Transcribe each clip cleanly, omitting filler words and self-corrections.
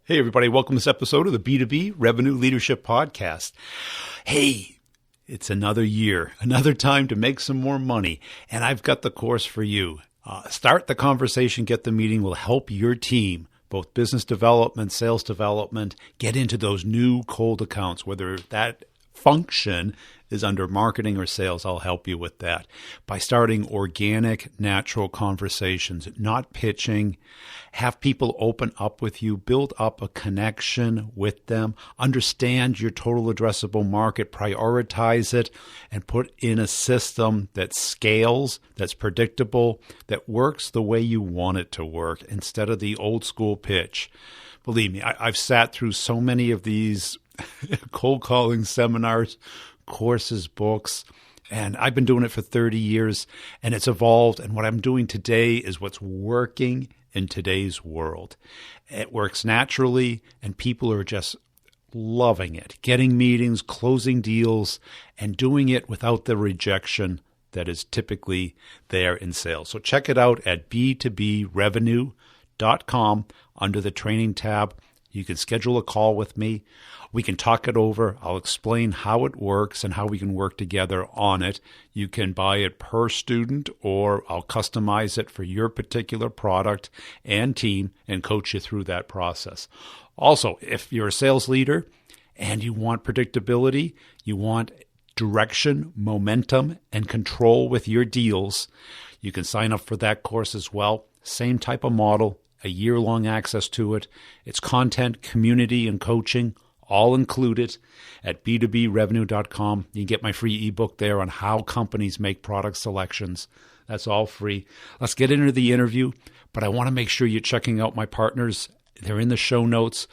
Hey, everybody. Welcome to this episode of the B2B Revenue Leadership Podcast. Hey, it's another year, another time to make some more money, and I've got the course for you. Start the Conversation, Get the Meeting will help your team, both business development, sales development, get into those new cold accounts, whether that function is under marketing or sales. I'll help you with that by starting organic, natural conversations, not pitching. Have people open up with you, build up a connection with them, understand your total addressable market, prioritize it, and put in a system that scales, that's predictable, that works the way you want it to work instead of the old school pitch. Believe me, I've sat through so many of these cold calling seminars, courses, books, and I've been doing it for 30 years, and it's evolved. And what I'm doing today is what's working in today's world. It works naturally, and people are just loving it, getting meetings, closing deals, and doing it without the rejection that is typically there in sales. So check it out at b2brevenue.com under the training tab. You can schedule a call with me. We can talk it over. I'll explain how it works and how we can work together on it. You can buy it per student, or I'll customize it for your particular product and team and coach you through that process. Also, if you're a sales leader and you want predictability, you want direction, momentum, and control with your deals, you can sign up for that course as well. Same type of model. A year-long access to it. It's content, community, and coaching, all included at b2brevenue.com. You can get my free ebook there on how companies make product selections. That's all free. Let's get into the interview, but I want to make sure you're checking out my partners. They're in the show notes.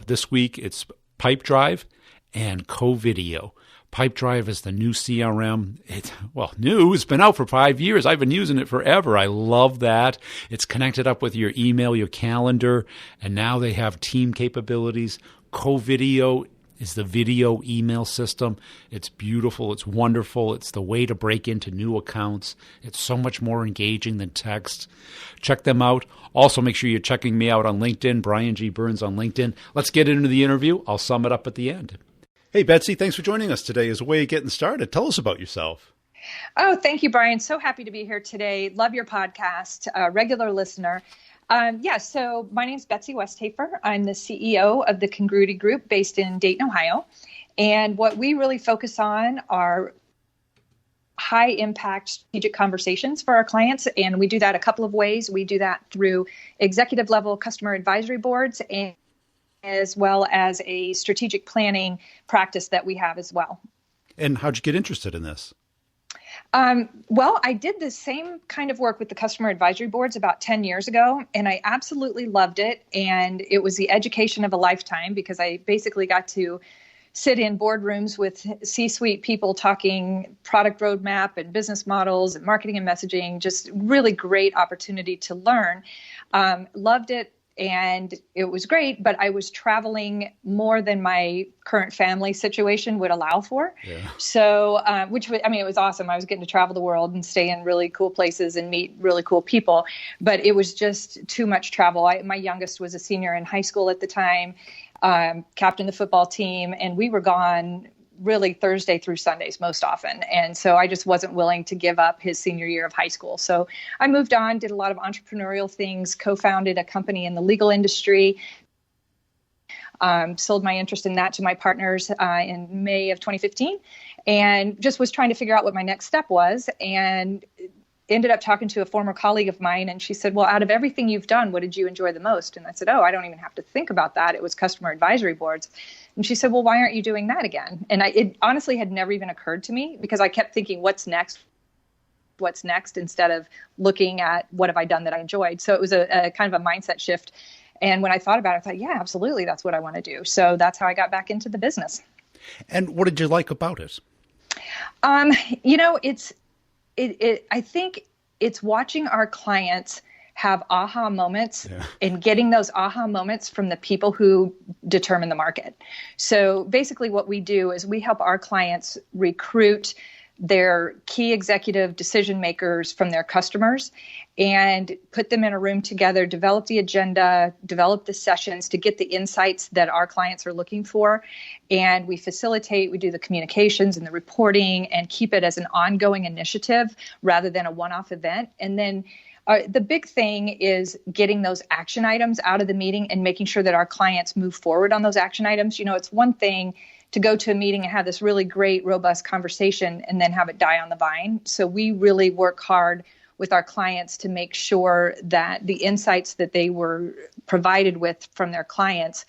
This week, it's Pipedrive and CoVideo. Pipedrive is the new CRM. It's been out for 5 years. I've been using it forever. I love that. It's connected up with your email, your calendar, and now they have team capabilities. CoVideo is the video email system. It's beautiful. It's wonderful. It's the way to break into new accounts. It's so much more engaging than text. Check them out. Also, make sure you're checking me out on LinkedIn, Brian G. Burns on LinkedIn. Let's get into the interview. I'll sum it up at the end. Hey, Betsy, thanks for joining us today as a way of getting started. Tell us about yourself. Oh, thank you, Brian. So happy to be here today. Love your podcast, regular listener. So my name is Betsy Westhafer. I'm the CEO of the Congruity Group based in Dayton, Ohio. And what we really focus on are high impact strategic conversations for our clients. And we do that a couple of ways. We do that through executive level customer advisory boards, and as well as a strategic planning practice that we have as well. And how'd you get interested in this? I did the same kind of work with the customer advisory boards about 10 years ago, and I absolutely loved it. And it was the education of a lifetime because I basically got to sit in boardrooms with C-suite people talking product roadmap and business models and marketing and messaging, just really great opportunity to learn. Loved it. And it was great, but I was traveling more than my current family situation would allow for. Yeah. So, it was awesome. I was getting to travel the world and stay in really cool places and meet really cool people, but it was just too much travel. My youngest was a senior in high school at the time, captained the football team, and we were gone really Thursday through Sundays most often. And so I just wasn't willing to give up his senior year of high school. So I moved on, did a lot of entrepreneurial things, co-founded a company in the legal industry, sold my interest in that to my partners in May of 2015, and just was trying to figure out what my next step was. And ended up talking to a former colleague of mine, and she said, well, out of everything you've done, what did you enjoy the most? And I said, I don't even have to think about that. It was customer advisory boards. And she said, well, why aren't you doing that again? And it honestly had never even occurred to me because I kept thinking, what's next, instead of looking at what have I done that I enjoyed. So it was a kind of a mindset shift. And when I thought about it, I thought, yeah, absolutely, that's what I want to do. So that's how I got back into the business. And what did you like about it? I think it's watching our clients have aha moments and getting those aha moments from the people who determine the market. So basically what we do is we help our clients recruit their key executive decision makers from their customers and put them in a room together, develop the agenda, develop the sessions to get the insights that our clients are looking for. And we facilitate, we do the communications and the reporting and keep it as an ongoing initiative rather than a one-off event. And then the big thing is getting those action items out of the meeting and making sure that our clients move forward on those action items. You know, it's one thing to go to a meeting and have this really great, robust conversation and then have it die on the vine. So we really work hard with our clients to make sure that the insights that they were provided with from their clients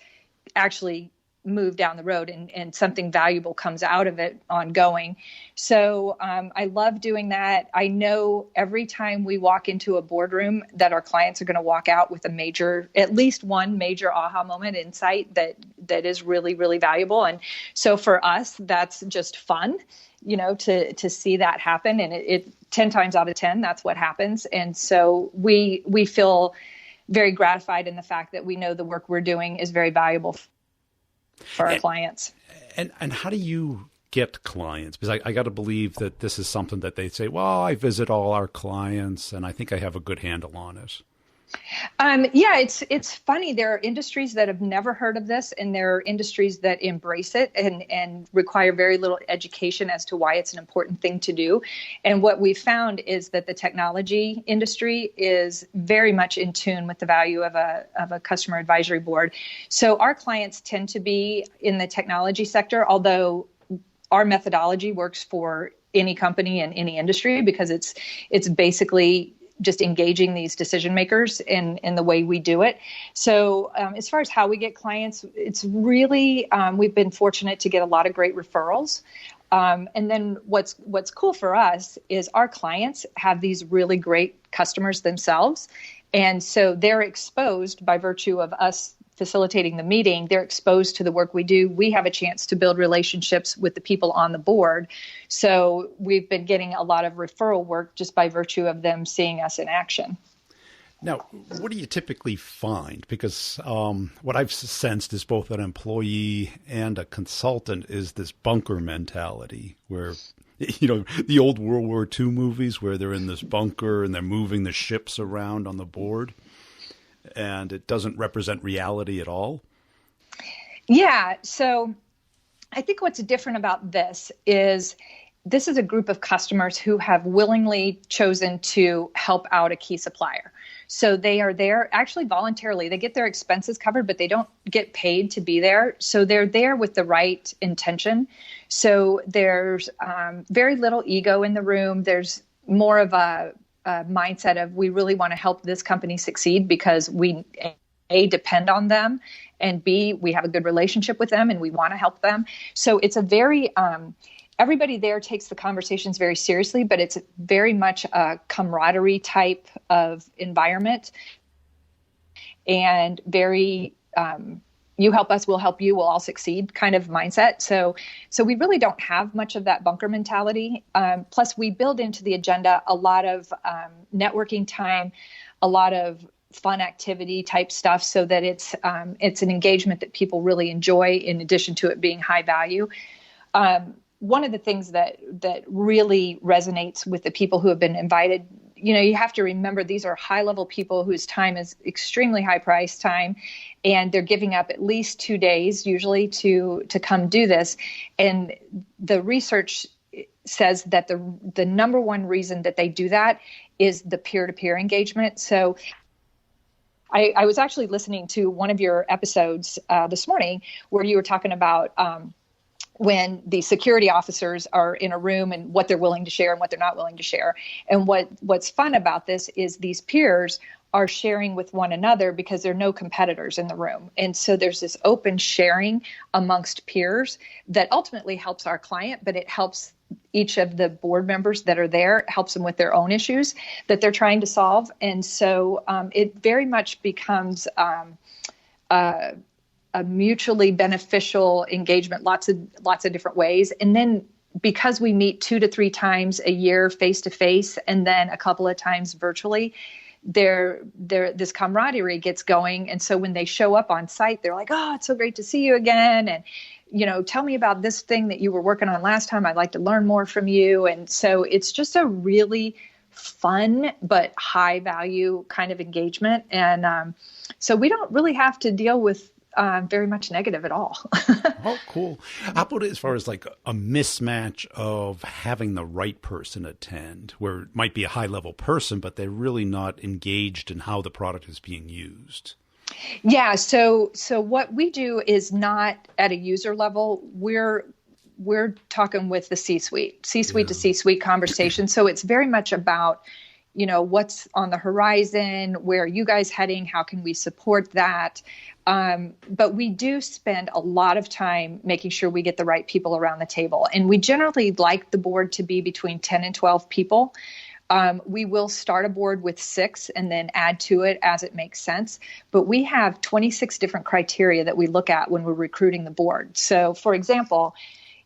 actually move down the road and something valuable comes out of it ongoing. So I love doing that. I know every time we walk into a boardroom that our clients are going to walk out with at least one major aha moment insight that is really, really valuable. And so for us, that's just fun, you know, to see that happen. And it 10 times out of 10, that's what happens. And so we feel very gratified in the fact that we know the work we're doing is very valuable for our clients. And how do you get clients? Because I got to believe that this is something that they say, well, I visit all our clients and I think I have a good handle on it. Yeah, it's funny. There are industries that have never heard of this, and there are industries that embrace it and require very little education as to why it's an important thing to do. And what we found is that the technology industry is very much in tune with the value of a customer advisory board. So our clients tend to be in the technology sector, although our methodology works for any company and any industry because it's basically just engaging these decision makers in the way we do it. So as far as how we get clients, it's really, we've been fortunate to get a lot of great referrals. And then what's cool for us is our clients have these really great customers themselves. And so they're exposed by virtue of us facilitating the meeting, they're exposed to the work we do. We have a chance to build relationships with the people on the board. So we've been getting a lot of referral work just by virtue of them seeing us in action. Now, what do you typically find? Because what I've sensed is both an employee and a consultant is this bunker mentality where, you know, the old World War II movies where they're in this bunker and they're moving the ships around on the board. And it doesn't represent reality at all? Yeah. So I think what's different about this is a group of customers who have willingly chosen to help out a key supplier. So they are there actually voluntarily. They get their expenses covered, but they don't get paid to be there. So they're there with the right intention. So there's very little ego in the room. There's more of a mindset of we really want to help this company succeed because we A, depend on them, and B, we have a good relationship with them and we want to help them. So it's a very, everybody there takes the conversations very seriously, but it's very much a camaraderie type of environment and very, you help us, we'll help you, we'll all succeed kind of mindset. So we really don't have much of that bunker mentality. Plus, we build into the agenda a lot of networking time, a lot of fun activity type stuff, so that it's an engagement that people really enjoy. In addition to it being high value, one of the things that really resonates with the people who have been invited. You know, you have to remember these are high-level people whose time is extremely high-priced time, and they're giving up at least 2 days usually to come do this. And the research says that the number one reason that they do that is the peer-to-peer engagement. So I was actually listening to one of your episodes this morning where you were talking about when the security officers are in a room and what they're willing to share and what they're not willing to share. And what's fun about this is these peers are sharing with one another because there are no competitors in the room. And so there's this open sharing amongst peers that ultimately helps our client, but it helps each of the board members that are there, helps them with their own issues that they're trying to solve. And so it very much becomes a mutually beneficial engagement, lots of different ways. And then because we meet 2 to 3 times a year face to face, and then a couple of times virtually, this camaraderie gets going. And so when they show up on site, they're like, "Oh, it's so great to see you again." And tell me about this thing that you were working on last time. I'd like to learn more from you. And so it's just a really fun but high value kind of engagement. And so we don't really have to deal with very much negative at all. Oh, cool. How about as far as like a mismatch of having the right person attend, where it might be a high level person, but they're really not engaged in how the product is being used? Yeah. So what we do is not at a user level. We're talking with the C-suite to C-suite conversation. So it's very much about, what's on the horizon, where are you guys heading? How can we support that? But we do spend a lot of time making sure we get the right people around the table. And we generally like the board to be between 10 and 12 people. We will start a board with 6 and then add to it as it makes sense. But we have 26 different criteria that we look at when we're recruiting the board. So, for example,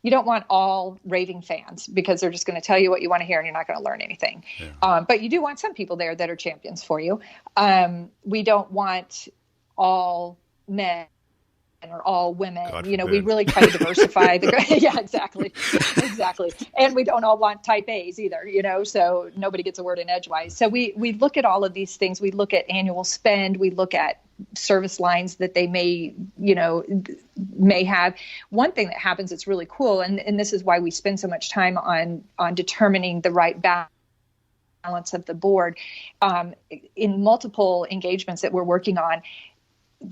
you don't want all raving fans because they're just going to tell you what you want to hear and you're not going to learn anything. Yeah. But you do want some people there that are champions for you. We don't want all men or all women. We really try to diversify yeah, exactly. And we don't all want type A's either, so nobody gets a word in edgewise. So we look at all of these things. We look at annual spend. We look at service lines that they may have. One thing that happens that's really cool, and this is why we spend so much time on determining the right balance of the board, in multiple engagements that we're working on.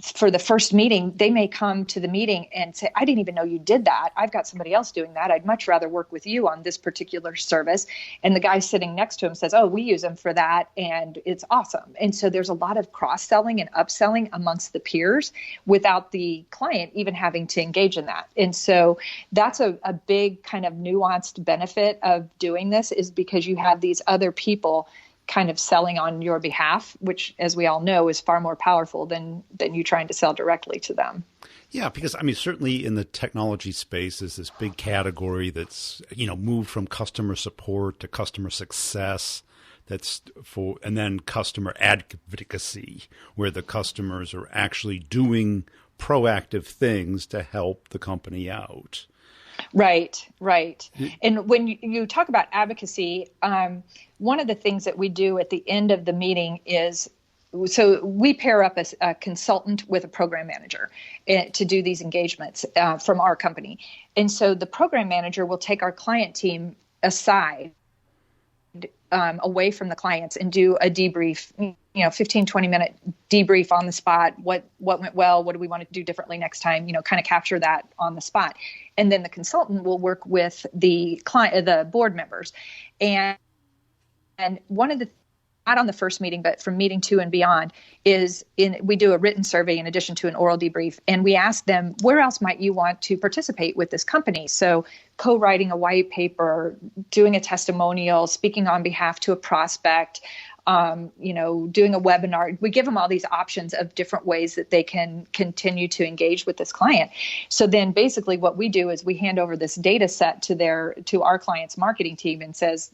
For the first meeting, they may come to the meeting and say, I didn't even know you did that. I've got somebody else doing that. I'd much rather work with you on this particular service. And the guy sitting next to him says, oh, we use them for that. And it's awesome. And so there's a lot of cross-selling and upselling amongst the peers without the client even having to engage in that. And so that's a big kind of nuanced benefit of doing this, is because you have these other people kind of selling on your behalf, which, as we all know, is far more powerful than you trying to sell directly to them. Yeah, because certainly in the technology space is this big category that's, moved from customer support to customer success. And then customer advocacy, where the customers are actually doing proactive things to help the company out. Right. And when you talk about advocacy, one of the things that we do at the end of the meeting is, so we pair up a consultant with a program manager to do these engagements from our company. And so the program manager will take our client team aside, away from the clients, and do a debrief, 15, 20-minute debrief on the spot. What went well? What do we want to do differently next time? Kind of capture that on the spot. And then the consultant will work with the client, the board members. And one of the, not on the first meeting, but from meeting 2 and beyond, we do a written survey in addition to an oral debrief. And we ask them, where else might you want to participate with this company? So co-writing a white paper, doing a testimonial, speaking on behalf to a prospect, doing a webinar. We give them all these options of different ways that they can continue to engage with this client. So then basically what we do is we hand over this data set to our client's marketing team and says,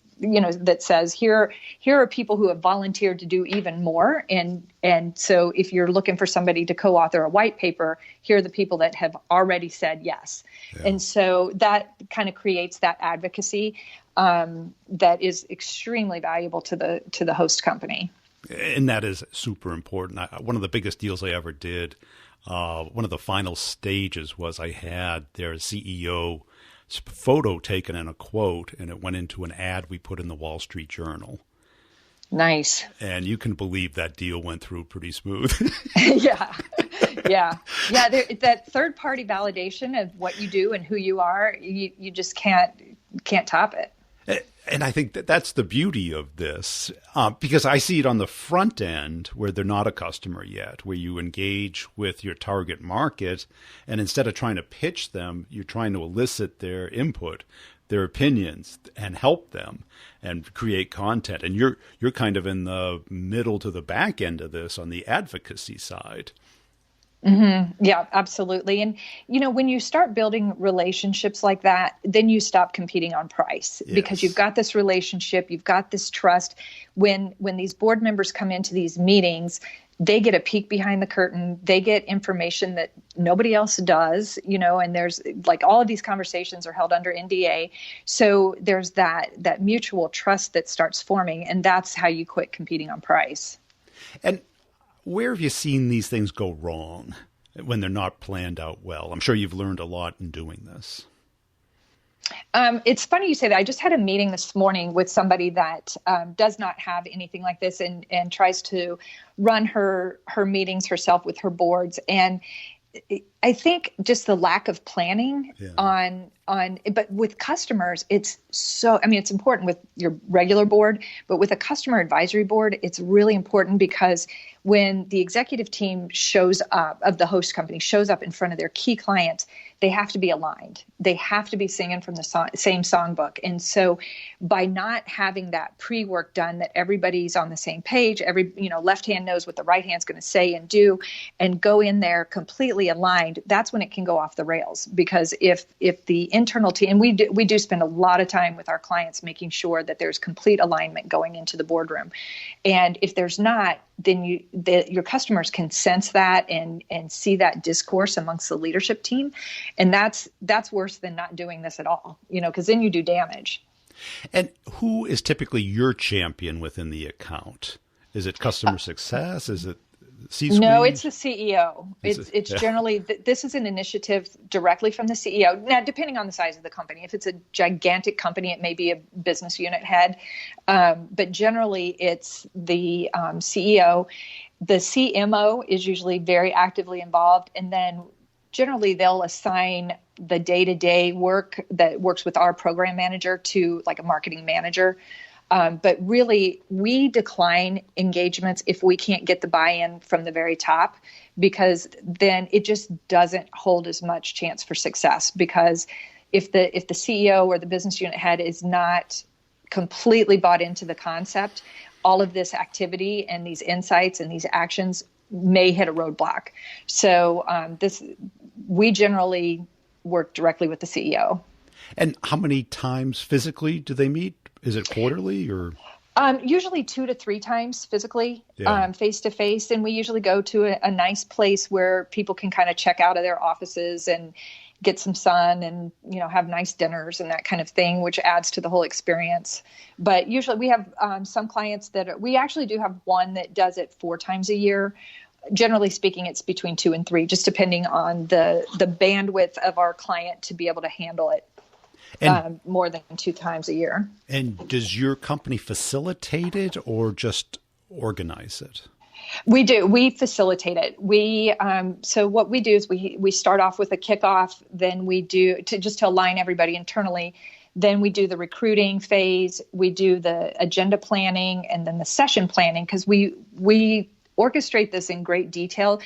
here are people who have volunteered to do even more. And so if you're looking for somebody to co-author a white paper, here are the people that have already said yes. Yeah. And so that kind of creates that advocacy that is extremely valuable to the host company. And that is super important. One of the biggest deals I ever did, one of the final stages was I had their CEO photo taken and a quote, and it went into an ad we put in the Wall Street Journal. Nice. And you can believe that deal went through pretty smooth. Yeah. That third-party validation of what you do and who you are, you just can't top it. And I think that's the beauty of this, because I see it on the front end where they're not a customer yet, where you engage with your target market, and instead of trying to pitch them, you're trying to elicit their input, their opinions, and help them and create content. And you're kind of in the middle to the back end of this on the advocacy side. Mm-hmm. Yeah, absolutely. And, when you start building relationships like that, then you stop competing on price. Yes. Because you've got this relationship, you've got this trust. When these board members come into these meetings, they get a peek behind the curtain. They get information that nobody else does, and there's like all of these conversations are held under NDA. So there's that mutual trust that starts forming, and that's how you quit competing on price. And where have you seen these things go wrong when they're not planned out well? I'm sure you've learned a lot in doing this. It's funny you say that. I just had a meeting this morning with somebody that does not have anything like this and tries to run her meetings herself with her boards. And I think just the lack of planning but with customers, it's important with your regular board, but with a customer advisory board, it's really important because when the executive team shows up of the host company shows up in front of their key clients, they have to be aligned. They have to be singing from the same songbook. And so by not having that pre-work done, that everybody's on the same page, left hand knows what the right hand's going to say and do, and go in there completely aligned, that's when it can go off the rails. Because if the internal team, and we do spend a lot of time with our clients making sure that there's complete alignment going into the boardroom. And if there's not, then your customers can sense that and see that discourse amongst the leadership team. And that's worse than not doing this at all, because then you do damage. And who is typically your champion within the account? Is it customer success? Is it C-suite? No, it's the CEO. It's generally, this is an initiative directly from the CEO. Now, depending on the size of the company, if it's a gigantic company, it may be a business unit head. But generally, it's the CEO. The CMO is usually very actively involved. And then generally, they'll assign the day-to-day work that works with our program manager to like a marketing manager. But really, we decline engagements if we can't get the buy-in from the very top, because then it just doesn't hold as much chance for success. Because if the CEO or the business unit head is not completely bought into the concept, all of this activity and these insights and these actions may hit a roadblock. So we generally work directly with the CEO. And how many times physically do they meet? Is it quarterly or? Usually 2 to 3 times physically, face to face. And we usually go to a nice place where people can kind of check out of their offices and get some sun and, have nice dinners and that kind of thing, which adds to the whole experience. But usually we have some clients we actually do have one that does it 4 times a year. Generally speaking, it's between 2 and 3, just depending on the bandwidth of our client to be able to handle it. And more than 2 times a year. And does your company facilitate it or just organize it? We do. We facilitate it. So what we do is we start off with a kickoff. Then we do to align everybody internally. Then we do the recruiting phase. We do the agenda planning and then the session planning, because we orchestrate this in great detail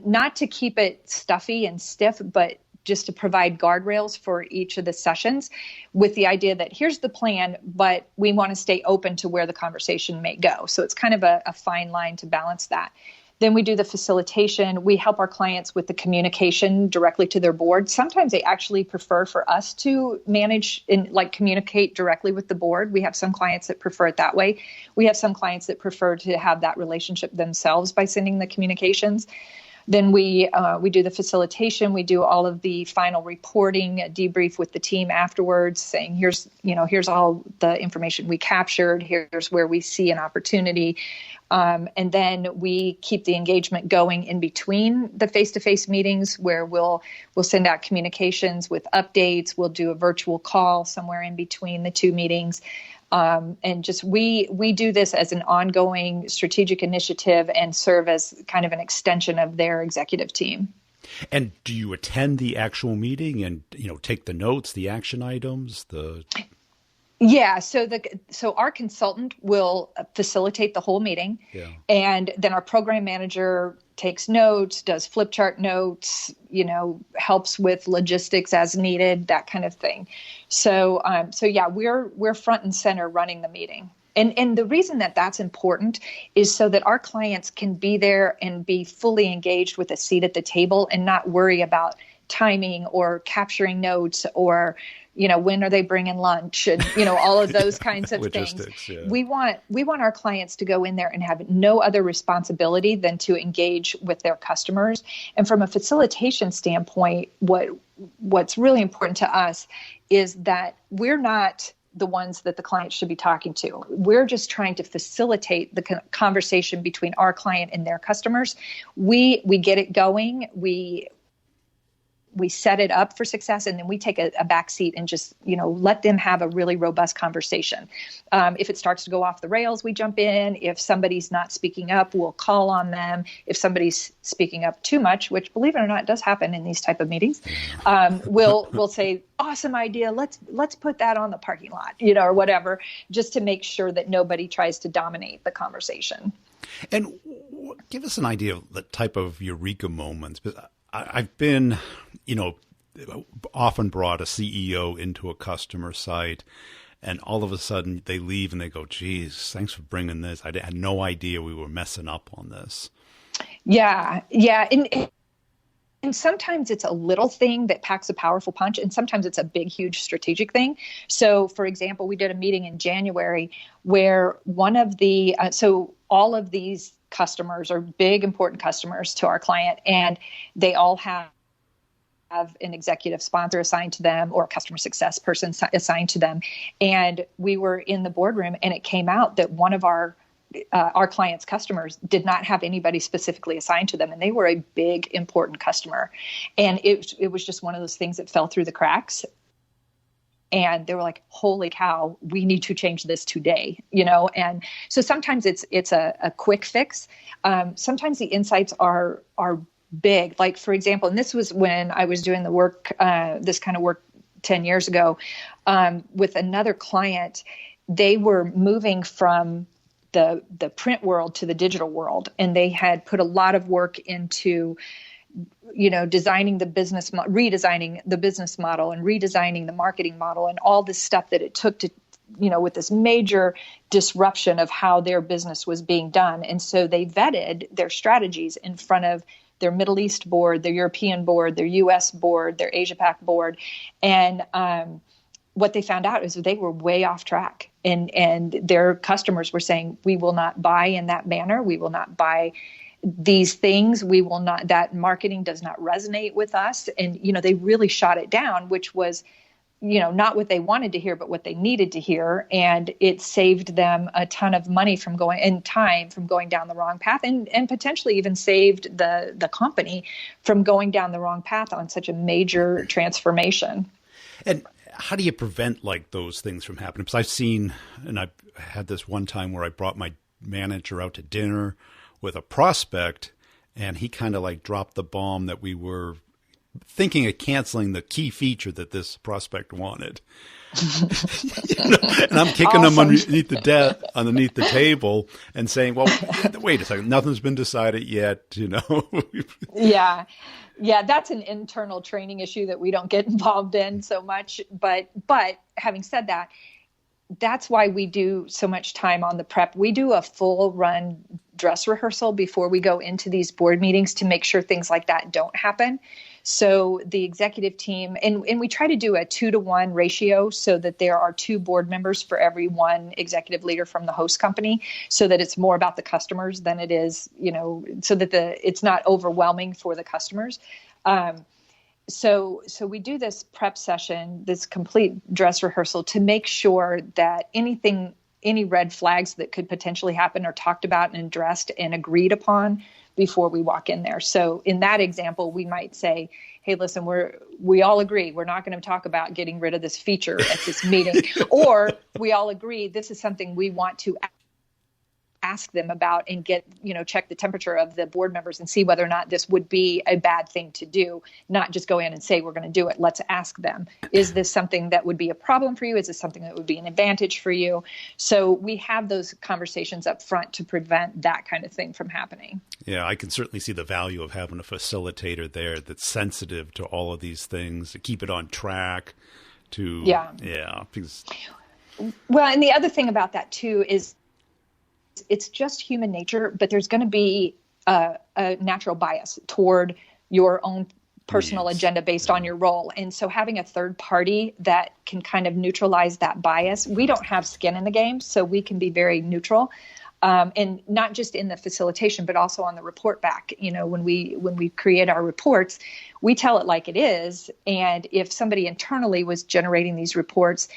not to keep it stuffy and stiff, but just to provide guardrails for each of the sessions, with the idea that here's the plan, but we want to stay open to where the conversation may go. So it's kind of a fine line to balance that. Then we do the facilitation. We help our clients with the communication directly to their board. Sometimes they actually prefer for us to manage and communicate directly with the board. We have some clients that prefer it that way. We have some clients that prefer to have that relationship themselves by sending the communications. Then we do the facilitation. We do all of the final reporting, debrief with the team afterwards, saying here's all the information we captured. Here's where we see an opportunity, and then we keep the engagement going in between the face-to-face meetings, where we'll send out communications with updates. We'll do a virtual call somewhere in between the 2 meetings. And just we do this as an ongoing strategic initiative and serve as kind of an extension of their executive team. And do you attend the actual meeting and take the notes, the action items, Yeah, so our consultant will facilitate the whole meeting, and then our program manager takes notes, does flip chart notes, helps with logistics as needed, that kind of thing. So yeah, we're front and center running the meeting. And the reason that that's important is so that our clients can be there and be fully engaged with a seat at the table and not worry about timing or capturing notes or when are they bringing lunch, and all of those kinds of things. Yeah. We want our clients to go in there and have no other responsibility than to engage with their customers. And from a facilitation standpoint, what's really important to us is that we're not the ones that the client should be talking to. We're just trying to facilitate the conversation between our client and their customers. We get it going. We set it up for success, and then we take a back seat and just, let them have a really robust conversation. If it starts to go off the rails, we jump in. If somebody's not speaking up, we'll call on them. If somebody's speaking up too much, which, believe it or not, does happen in these type of meetings, we'll say, awesome idea. Let's put that on the parking lot, or whatever, just to make sure that nobody tries to dominate the conversation. And give us an idea of the type of eureka moments. I've been, often brought a CEO into a customer site, and all of a sudden they leave and they go, geez, thanks for bringing this. I had no idea we were messing up on this. Yeah. And sometimes it's a little thing that packs a powerful punch, and sometimes it's a big, huge strategic thing. So, for example, we did a meeting in January where one of the, all of these customers are big, important customers to our client, and they all have an executive sponsor assigned to them or a customer success person assigned to them. And we were in the boardroom, and it came out that one of our client's customers did not have anybody specifically assigned to them, and they were a big, important customer. And it was just one of those things that fell through the cracks. And they were like, holy cow, we need to change this today, And so sometimes it's a quick fix. Sometimes the insights are big. Like, for example, and this was when I was doing the work, this kind of work 10 years ago, with another client. They were moving from the print world to the digital world, and they had put a lot of work into designing the business, redesigning the business model and redesigning the marketing model and all this stuff that it took to, with this major disruption of how their business was being done. And so they vetted their strategies in front of their Middle East board, their European board, their US board, their Asia Pac board. And what they found out is that they were way off track. And their customers were saying, we will not buy in that manner. We will not buy these things. We will not, that marketing does not resonate with us. And, they really shot it down, which was, not what they wanted to hear, but what they needed to hear. And it saved them a ton of money from time from going down the wrong path, and potentially even saved the company from going down the wrong path on such a major transformation. And how do you prevent those things from happening? Because I've seen, and I've had this one time where I brought my manager out to dinner with a prospect, and he kind of dropped the bomb that we were thinking of canceling the key feature that this prospect wanted. And I'm kicking Awesome. him underneath the table and saying, well, wait a second, nothing's been decided yet, Yeah. Yeah, that's an internal training issue that we don't get involved in so much. But having said that, that's why we do so much time on the prep. We do a full run dress rehearsal before we go into these board meetings to make sure things like that don't happen. So the executive team, and we try to do a 2-to-1 ratio so that there are 2 board members for every 1 executive leader from the host company, so that it's more about the customers than it is, so that it's not overwhelming for the customers. So we do this prep session, this complete dress rehearsal, to make sure that any red flags that could potentially happen are talked about and addressed and agreed upon before we walk in there. So in that example, we might say, hey, listen, we all agree we're not going to talk about getting rid of this feature at this meeting, or we all agree this is something we want to ask them about and get, check the temperature of the board members and see whether or not this would be a bad thing to do, not just go in and say, we're going to do it. Let's ask them, is this something that would be a problem for you? Is this something that would be an advantage for you? So we have those conversations up front to prevent that kind of thing from happening. Yeah, I can certainly see the value of having a facilitator there that's sensitive to all of these things, to keep it on track, because... Well, and the other thing about that too is it's just human nature, but there's going to be a natural bias toward your own personal needs. agenda based on your role. And so having a third party that can kind of neutralize that bias, we don't have skin in the game, so we can be very neutral. And not just in the facilitation, but also on the report back. When we create our reports, we tell it like it is. And if somebody internally was generating these reports,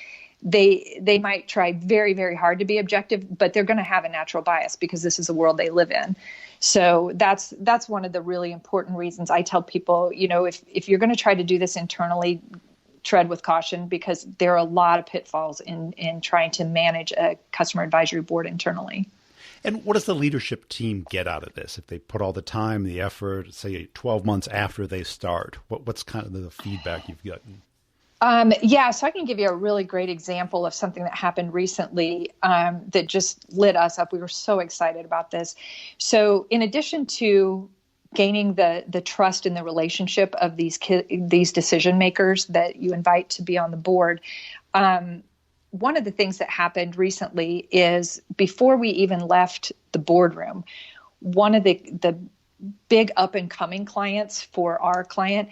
they might try very, very hard to be objective, but they're going to have a natural bias because this is the world they live in. So that's one of the really important reasons I tell people, if you're going to try to do this internally, tread with caution, because there are a lot of pitfalls in trying to manage a customer advisory board internally. And what does the leadership team get out of this? If they put all the time, the effort, say 12 months after they start, what's kind of the feedback you've gotten? So I can give you a really great example of something that happened recently that just lit us up. We were so excited about this. So in addition to gaining the trust and the relationship of these decision makers that you invite to be on the board, one of the things that happened recently is before we even left the boardroom, one of the big up and coming clients for our client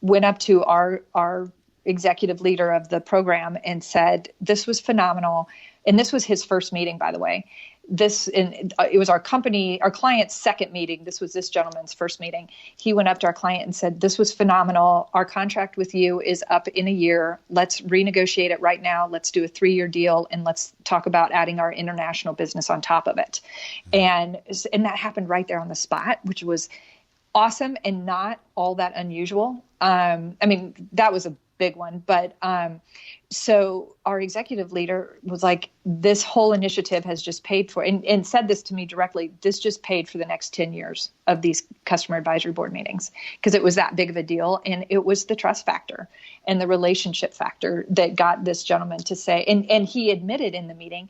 went up to our executive leader of the program and said, "This was phenomenal." And this was his first meeting, by the way. It was our client's second meeting. This was this gentleman's first meeting. He went up to our client and said, "This was phenomenal. Our contract with you is up in a year. Let's renegotiate it right now. Let's do a 3-year deal, and let's talk about adding our international business on top of it." And that happened right there on the spot, which was awesome and not all that unusual. That was a big one, but so our executive leader was like, "This whole initiative has just paid for," and said this to me directly, "This just paid for the next 10 years of these customer advisory board meetings," because it was that big of a deal. And it was the trust factor and the relationship factor that got this gentleman to say, and he admitted in the meeting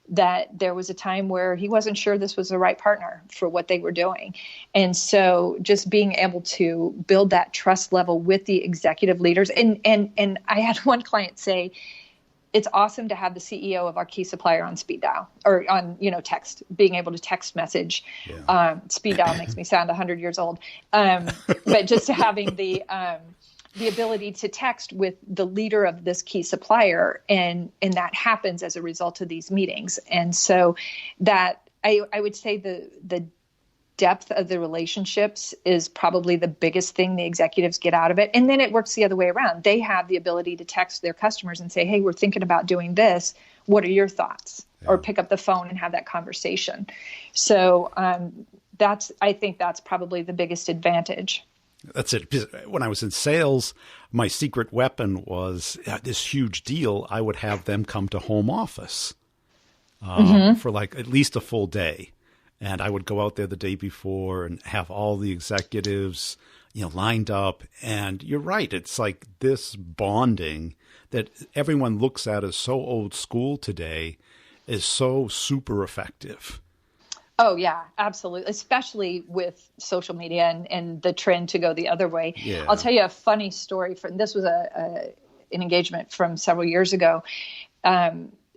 that there was a time where he wasn't sure this was the right partner for what they were doing. And so just being able to build that trust level with the executive leaders. And I had one client say, "It's awesome to have the CEO of our key supplier on speed dial or on, text, being able to text message." Yeah. Speed dial makes me sound 100 years old. But just having the ability to text with the leader of this key supplier, and that happens as a result of these meetings. And so that I would say the depth of the relationships is probably the biggest thing the executives get out of it. And then it works the other way around. They have the ability to text their customers and say, "Hey, we're thinking about doing this. What are your thoughts?" Yeah. Or pick up the phone and have that conversation. So I think that's probably the biggest advantage. That's it. When I was in sales, my secret weapon was this huge deal. I would have them come to home office for like at least a full day. And I would go out there the day before and have all the executives, lined up. And you're right. It's like this bonding that everyone looks at as so old school today is so super effective. Oh, yeah, absolutely. Especially with social media and the trend to go the other way. Yeah. I'll tell you a funny story. This was an engagement from several years ago.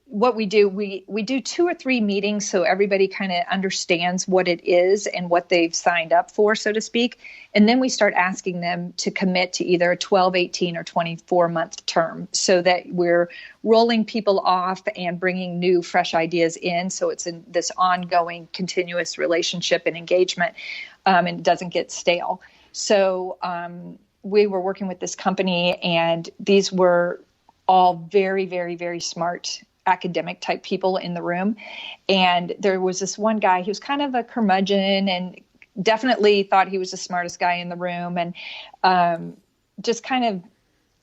What we do, we do 2 or 3 meetings so everybody kind of understands what it is and what they've signed up for, so to speak. And then we start asking them to commit to either a 12, 18, or 24-month term so that we're rolling people off and bringing new, fresh ideas in. So it's in this ongoing, continuous relationship and engagement, and it doesn't get stale. So we were working with this company, and these were all very, very, very smart academic type people in the room. And there was this one guy, he was kind of a curmudgeon and definitely thought he was the smartest guy in the room, and just kind of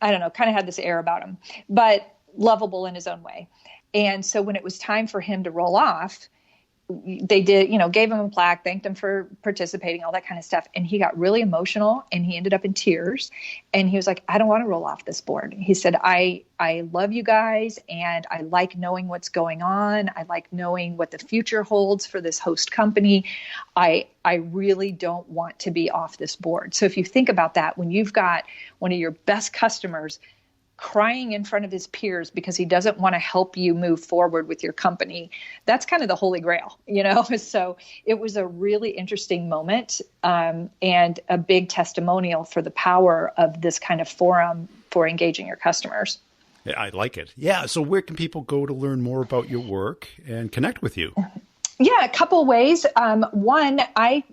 had this air about him, but lovable in his own way. And so when it was time for him to roll off, they did, gave him a plaque, thanked him for participating, all that kind of stuff. And he got really emotional and he ended up in tears. And he was like, "I don't want to roll off this board." He said, I love you guys, and I like knowing what's going on. I like knowing what the future holds for this host company. I really don't want to be off this board." So if you think about that, when you've got one of your best customers crying in front of his peers because he doesn't want to help you move forward with your company. That's kind of the holy grail, So it was a really interesting moment, and a big testimonial for the power of this kind of forum for engaging your customers. Yeah, I like it. Yeah. So where can people go to learn more about your work and connect with you? Yeah, a couple ways. One, I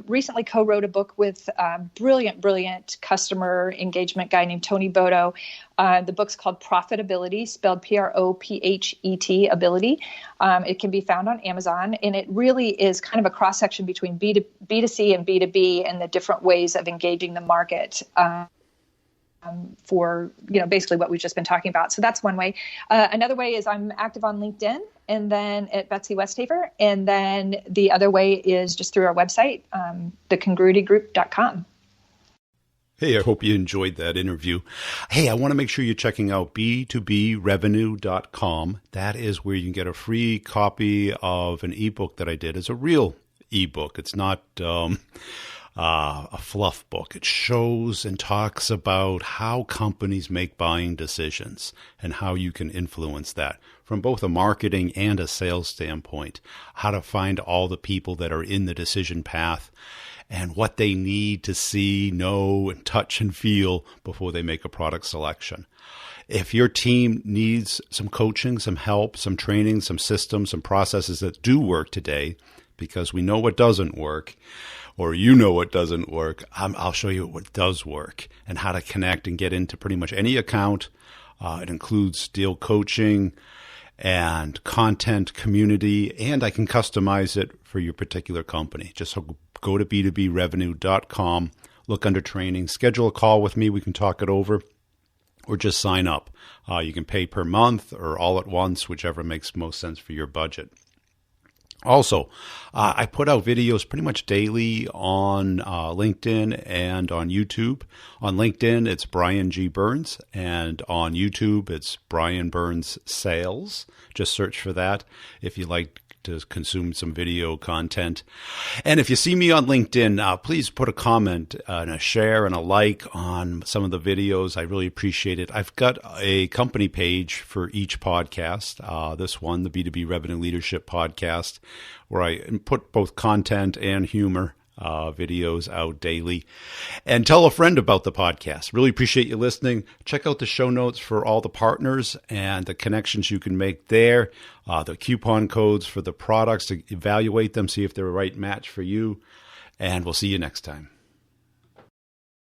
recently co-wrote a book with a brilliant customer engagement guy named Tony Bodo. The book's called Profitability, spelled Prophet ability. It can be found on Amazon, and it really is kind of a cross-section between B2C and B2B and the different ways of engaging the market. For basically what we've just been talking about. So that's one way. Another way is I'm active on LinkedIn, and then at Betsy Westhaver. And then the other way is just through our website, thecongruitygroup.com. Hey, I hope you enjoyed that interview. Hey, I want to make sure you're checking out b2brevenue.com. That is where you can get a free copy of an ebook that I did. It's a real ebook. It's not a fluff book. It shows and talks about how companies make buying decisions and how you can influence that from both a marketing and a sales standpoint, how to find all the people that are in the decision path and what they need to see, know, and touch and feel before they make a product selection. If your team needs some coaching, some help, some training, some systems, some processes that do work today, because we know what doesn't work, or what doesn't work, I'll show you what does work and how to connect and get into pretty much any account. It includes deal coaching and content community, and I can customize it for your particular company. Just go to b2brevenue.com, look under training, schedule a call with me. We can talk it over, or just sign up. You can pay per month or all at once, whichever makes most sense for your budget. Also, I put out videos pretty much daily on LinkedIn and on YouTube. On LinkedIn, it's Brian G. Burns, and on YouTube, it's Brian Burns Sales. Just search for that if you like to consume some video content. And if you see me on LinkedIn, please put a comment and a share and a like on some of the videos. I really appreciate it. I've got a company page for each podcast. This one, the B2B Revenue Leadership Podcast, where I put both content and humor videos out daily. And tell a friend about the podcast. Really appreciate you listening. Check out the show notes for all the partners and the connections you can make there, the coupon codes for the products to evaluate them, see if they're a right match for you. And we'll see you next time.